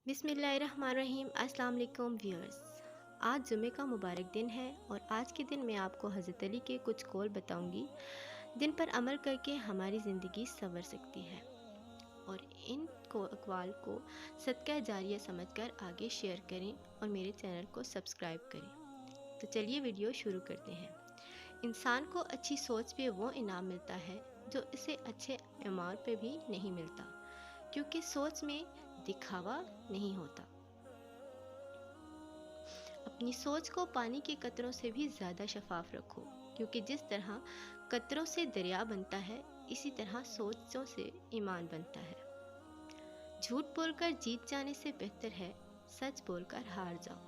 بسم اللہ الرحمن الرحیم۔ السلام علیکم ویورز، آج جمعہ کا مبارک دن ہے اور آج کے دن میں آپ کو حضرت علی کے کچھ قول بتاؤں گی جن پر عمل کر کے ہماری زندگی سنور سکتی ہے، اور ان اقوال کو صدقہ جاریہ سمجھ کر آگے شیئر کریں اور میرے چینل کو سبسکرائب کریں۔ تو چلیے ویڈیو شروع کرتے ہیں۔ انسان کو اچھی سوچ پہ وہ انعام ملتا ہے جو اسے اچھے اعمال پہ بھی نہیں ملتا، کیونکہ سوچ میں دکھاوا نہیں ہوتا۔ اپنی سوچ کو پانی کے قطروں سے بھی زیادہ شفاف رکھو، کیونکہ جس طرح قطروں سے دریا بنتا ہے اسی طرح سوچوں سے ایمان بنتا ہے۔ جھوٹ بول کر جیت جانے سے بہتر ہے سچ بول کر ہار جاؤ۔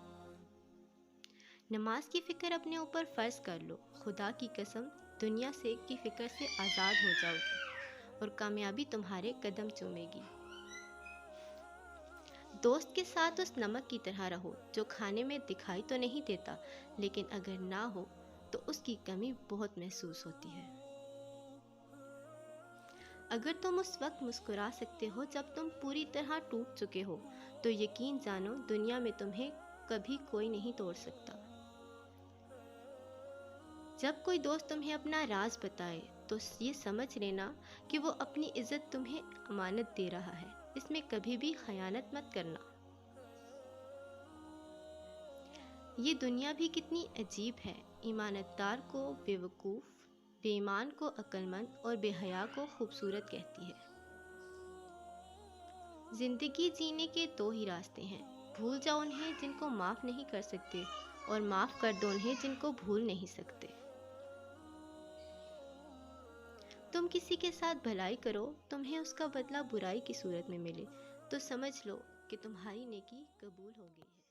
نماز کی فکر اپنے اوپر فرض کر لو، خدا کی قسم دنیا سے کی فکر سے آزاد ہو جاؤ گے اور کامیابی تمہارے قدم چومے گی۔ دوست کے ساتھ اس نمک کی طرح رہو جو کھانے میں دکھائی تو نہیں دیتا، لیکن اگر نہ ہو تو اس کی کمی بہت محسوس ہوتی ہے۔ اگر تم اس وقت مسکرا سکتے ہو جب تم پوری طرح ٹوٹ چکے ہو تو یقین جانو دنیا میں تمہیں کبھی کوئی نہیں توڑ سکتا۔ جب کوئی دوست تمہیں اپنا راز بتائے تو یہ سمجھ لینا کہ وہ اپنی عزت تمہیں امانت دے رہا ہے، اس میں کبھی بھی خیانت مت کرنا۔ یہ دنیا بھی کتنی عجیب ہے، ایمانت دار کو بے وقوف، بے ایمان کو عقل مند اور بے حیا کو خوبصورت کہتی ہے۔ زندگی جینے کے دو ہی راستے ہیں، بھول جاؤ انہیں جن کو معاف نہیں کر سکتے اور معاف کر دو انہیں جن کو بھول نہیں سکتے۔ تم کسی کے ساتھ بھلائی کرو، تمہیں اس کا بدلہ برائی کی صورت میں ملے تو سمجھ لو کہ تمہاری نیکی قبول ہو گئی ہے۔